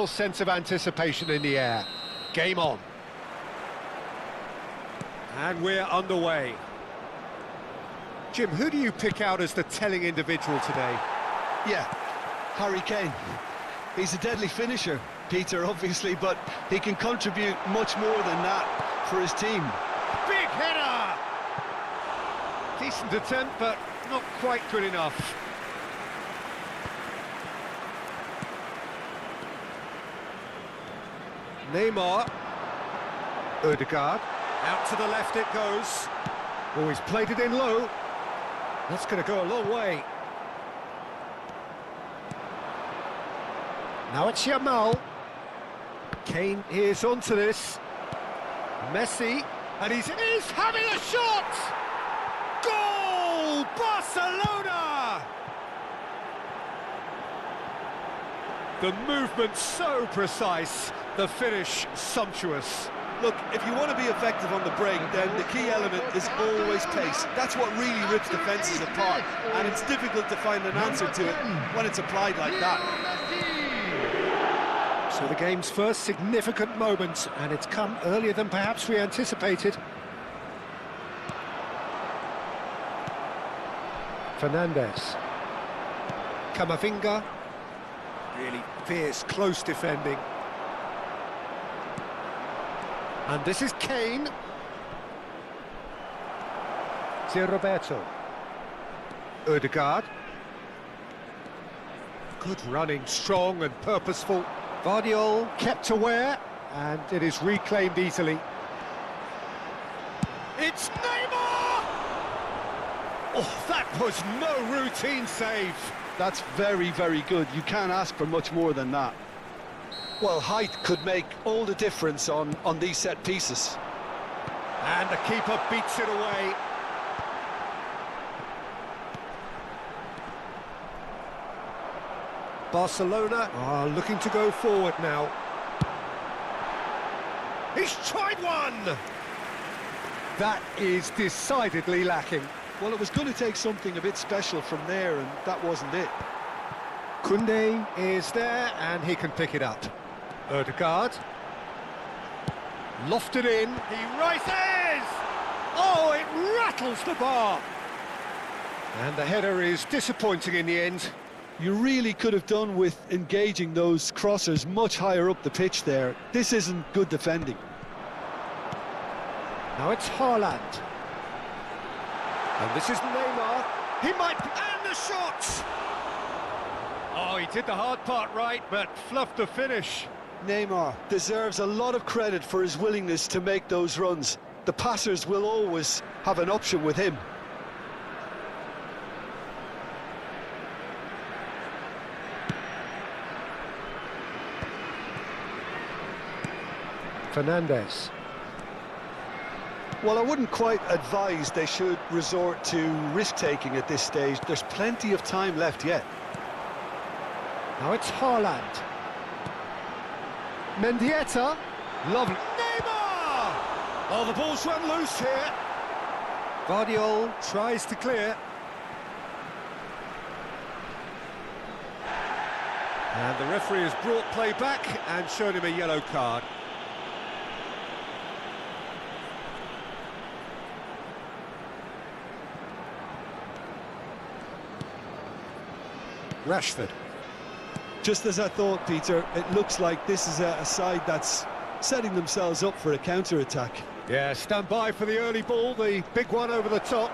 sense of anticipation in the air. Game on. And we're underway. Jim, who do you pick out as the telling individual today? Yeah, Harry Kane. He's a deadly finisher, Peter, obviously, but he can contribute much more than that for his team. Big header! Decent attempt, but not quite good enough. Neymar. Odegaard. Out to the left it goes. Oh, he's played it in low. That's going to go a long way. Now it's Yamal. Kane is onto this. Messi. And he's having a shot! Goal! Barcelona! The movement so precise, the finish sumptuous. Look, if you want to be effective on the break, then the key element is always pace. That's what really rips defences apart, and it's difficult to find an answer to it when it's applied like that. So the game's first significant moment, and it's come earlier than perhaps we anticipated. Fernandes. Camavinga. Really fierce, close defending. And this is Kane. Roberto. Odegaard. Good running, strong and purposeful. Vardiol kept aware, and it is reclaimed easily. It's Neymar! Oh, that was no routine save. That's very, very good. You can't ask for much more than that. Well, height could make all the difference on these set pieces. And the keeper beats it away. Barcelona are looking to go forward now. He's tried one! That is decidedly lacking. Well, it was going to take something a bit special from there, and that wasn't it. Koundé is there, and he can pick it up. Odegaard. Lofted in. He rises! Oh, it rattles the bar! And the header is disappointing in the end. You really could have done with engaging those crossers much higher up the pitch there. This isn't good defending. Now it's Haaland. And this is Neymar. He might... And the shot! Oh, he did the hard part right, but fluffed the finish. Neymar deserves a lot of credit for his willingness to make those runs. The passers will always have an option with him. Fernandes. Well, I wouldn't quite advise they should resort to risk-taking at this stage. There's plenty of time left yet. Now it's Haaland. Mendieta. Lovely. Neymar! Oh, the ball's run loose here. Vardiol tries to clear. And the referee has brought play back and shown him a yellow card. Rashford. Just as I thought, Peter, it looks like this is a side that's setting themselves up for a counter-attack. Yeah, stand by for the early ball, the big one over the top.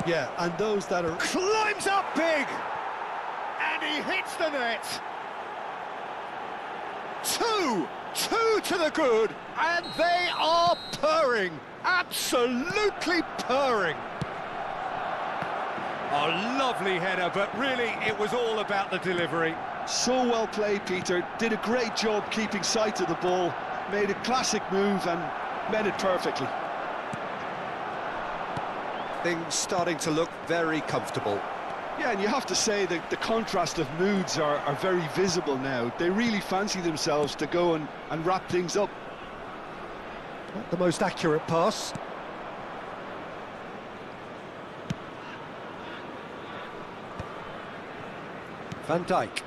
Yeah, and those that are... Climbs up big! And he hits the net! Two to the good, and they are purring! Absolutely purring! A lovely header, but really it was all about the delivery. So well played, Peter. Did a great job keeping sight of the ball. Made a classic move and met it perfectly. Things starting to look very comfortable. Yeah, and you have to say that the contrast of moods are very visible now. They really fancy themselves to go and wrap things up. Not the most accurate pass. Van Dijk.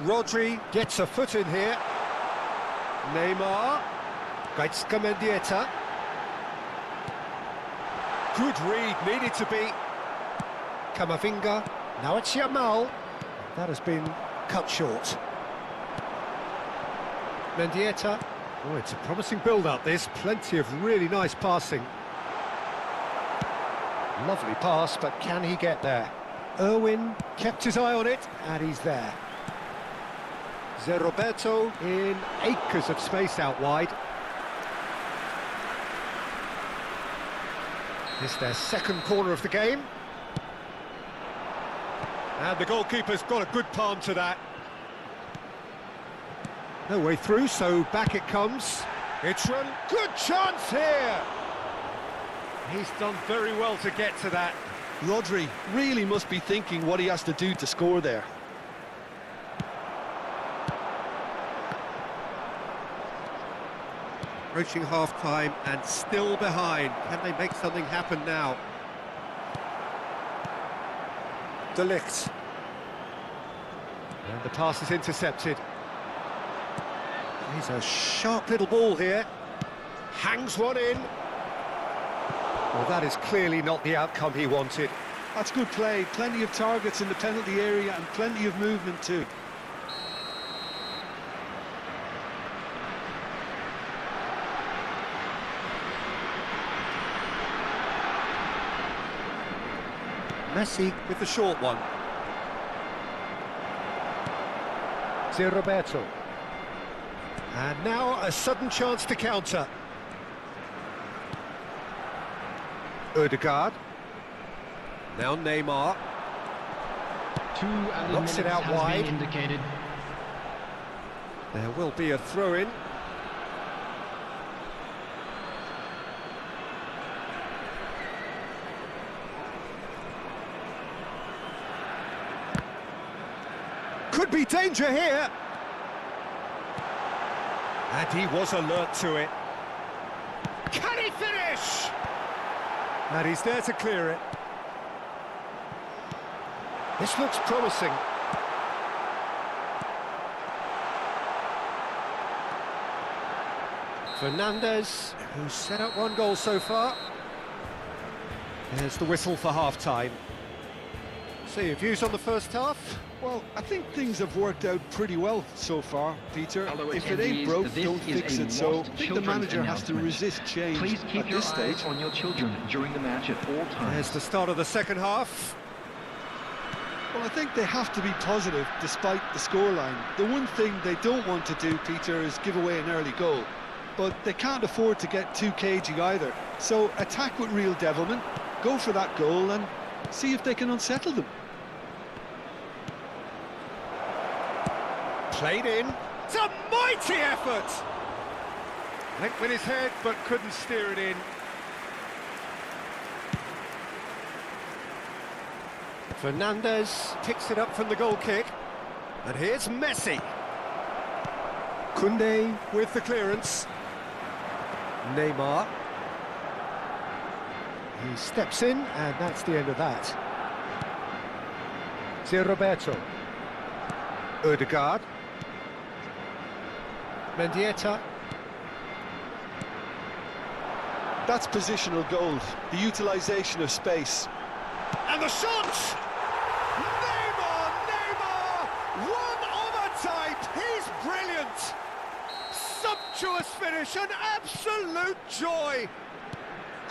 Rodri gets a foot in here. Neymar. Gaitska Mendieta. Good read, needed to be. Camavinga. Now it's Yamal. That has been cut short. Mendieta. Oh, it's a promising build-up, this. Plenty of really nice passing. Lovely pass, but can he get there? Irwin kept his eye on it, and he's there. Roberto in acres of space out wide. It's their second corner of the game. And the goalkeeper's got a good palm to that. No way through, so back it comes. It's run. Good chance here! He's done very well to get to that. Rodri really must be thinking what he has to do to score there. Approaching half-time and still behind. Can they make something happen now? De Ligt. And the pass is intercepted. He's a sharp little ball here. Hangs one in. Well, that is clearly not the outcome he wanted. That's good play. Plenty of targets in the penalty area and plenty of movement too. Messi with the short one. Roberto. And now a sudden chance to counter. Ødegaard. Now Neymar. Knocks it out wide. Indicated. There will be a throw-in. Could be danger here. And he was alert to it. Can he finish? And he's there to clear it. This looks promising. Fernandes, who's set up one goal so far. There's the whistle for half-time. So your views on the first half? Well, I think things have worked out pretty well so far, Peter. Fellow If it ain't attendees, broke, this don't is fix a it. So I lost think the children's manager has to announcement. resist change Please keep at your this eyes stage. on your children during the match at all times. There's the start of the second half. Well, I think they have to be positive despite the scoreline. The one thing they don't want to do, Peter, is give away an early goal. But they can't afford to get too cagey either. So attack with real devilment, go for that goal and see if they can unsettle them. Played in. It's a mighty effort! Went with his head, but couldn't steer it in. Fernandes picks it up from the goal kick. And here's Messi. Koundé with the clearance. Neymar. He steps in, and that's the end of that. Roberto. Ødegaard. Mendieta. That's positional gold, the utilisation of space. And the shot! Neymar! One of a type! He's brilliant! Sumptuous finish, an absolute joy!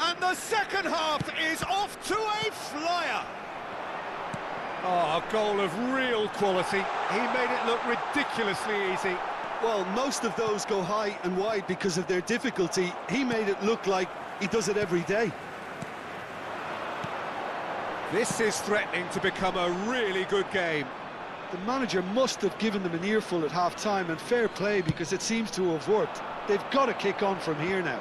And the second half is off to a flyer! Oh, a goal of real quality. He made it look ridiculously easy. Well, most of those go high and wide because of their difficulty. He made it look like he does it every day. This is threatening to become a really good game. The manager must have given them an earful at half-time, and fair play because it seems to have worked. They've got to kick on from here now.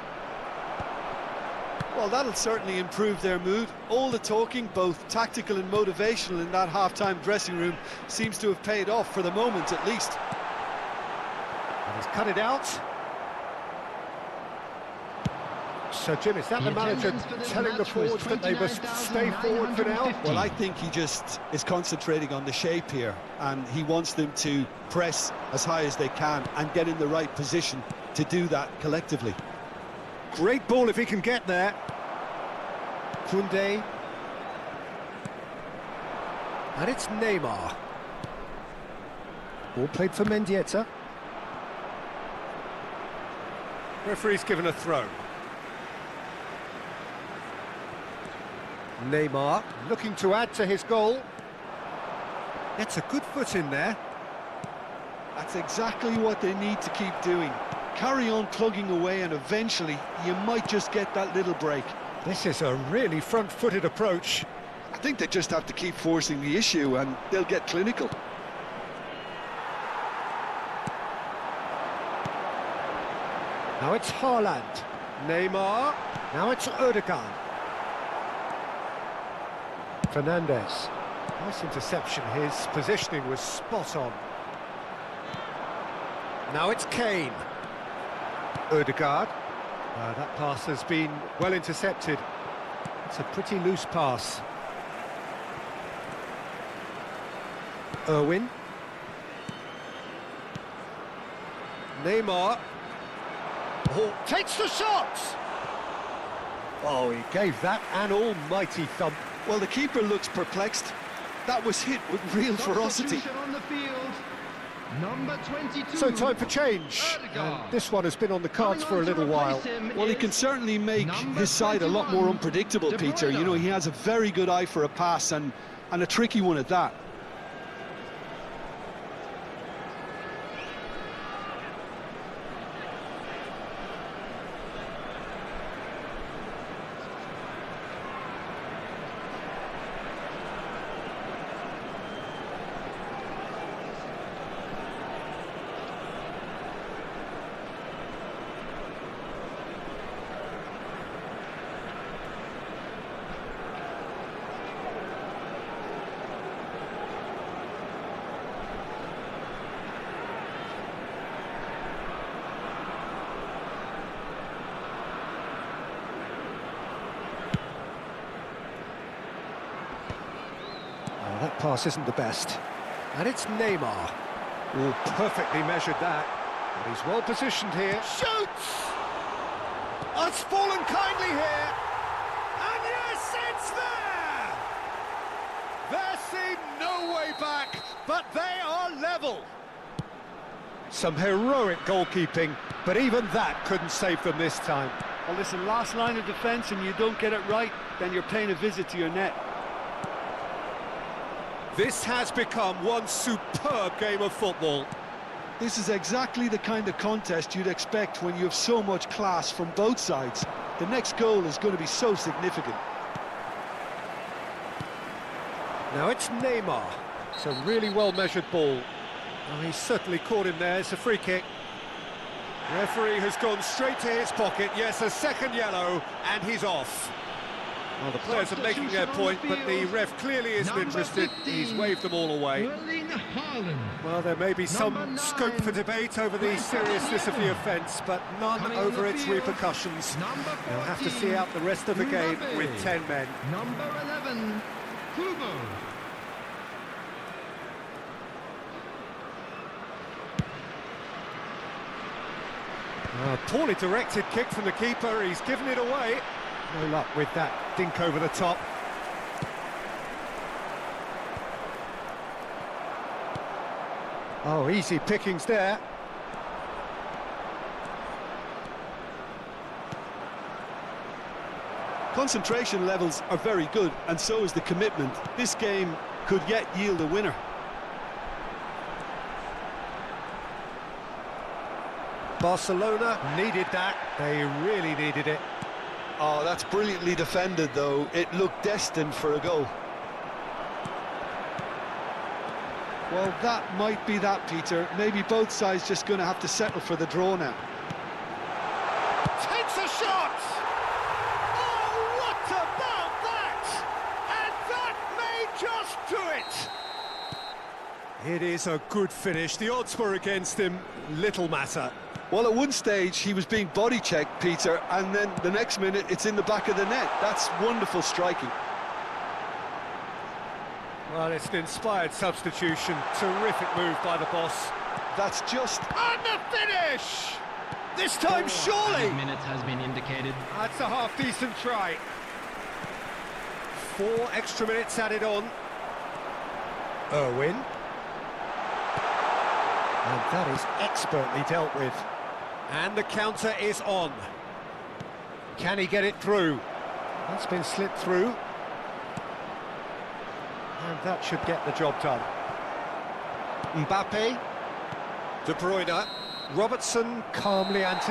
Well, that'll certainly improve their mood. All the talking, both tactical and motivational, in that half-time dressing room seems to have paid off for the moment at least. And he's cut it out. So, Jim, is that the manager telling the forwards that they must stay forward for now? Well, I think he just is concentrating on the shape here, and he wants them to press as high as they can and get in the right position to do that collectively. Great ball if he can get there. Koundé. And it's Neymar. Ball played for Mendieta. Referee's given a throw. Neymar looking to add to his goal. Gets a good foot in there. That's exactly what they need to keep doing. Carry on plugging away, and eventually you might just get that little break. This is a really front-footed approach. I think they just have to keep forcing the issue and they'll get clinical. Now it's Haaland. Neymar. Now it's Ødegaard. Fernandes. Nice interception. His positioning was spot on. Now it's Kane. Ødegaard. That pass has been well intercepted. It's a pretty loose pass. Irwin. Neymar. Oh, takes the shot! Oh, he gave that an almighty thump. Well, the keeper looks perplexed. That was hit with real ferocity. On the field, number 22. So time for change. And this one has been on the cards for a little while. Well, he can certainly make his side a lot more unpredictable, Peter. You know, he has a very good eye for a pass and a tricky one at that. That pass isn't the best. And it's Neymar. Oh, perfectly measured that. But he's well positioned here. Shoots! Oh, it's fallen kindly here. And yes, it's there! There seemed no way back, but they are level. Some heroic goalkeeping, but even that couldn't save them this time. Well, listen, last line of defence and you don't get it right, then you're paying a visit to your net. This has become one superb game of football. This is exactly the kind of contest you'd expect when you have so much class from both sides. The next goal is going to be so significant. Now it's Neymar. It's a really well-measured ball. Oh, he's certainly caught him there. It's a free kick. Referee has gone straight to his pocket. Yes, a second yellow, and he's off. Well, the players are making their point, but the ref clearly isn't interested. He's waved them all away. Well, there may be some scope for debate over the seriousness of the offence, but none over its repercussions. They'll have to see out the rest of the game with 10 men. Number 11, Kubo. Poorly directed kick from the keeper. He's given it away. No luck with that dink over the top. Oh, easy pickings there. Concentration levels are very good, and so is the commitment. This game could yet yield a winner. Barcelona needed that. They really needed it. Oh, that's brilliantly defended, though. It looked destined for a goal. Well, that might be that, Peter. Maybe both sides just going to have to settle for the draw now. Takes a shot! Oh, what about that? And that may just do it! It is a good finish. The odds were against him. Little matter. Well, at one stage he was being body checked, Peter, and then the next minute it's in the back of the net. That's wonderful striking. Well, it's an inspired substitution. Terrific move by the boss. That's just... And the finish! This time, surely! Minutes has been indicated. That's a half-decent try. 4 extra minutes added on. Irwin. And that is expertly dealt with. And the counter is on. Can he get it through? That's been slipped through. And that should get the job done. Mbappe. De Bruyne. Robertson calmly anticipating.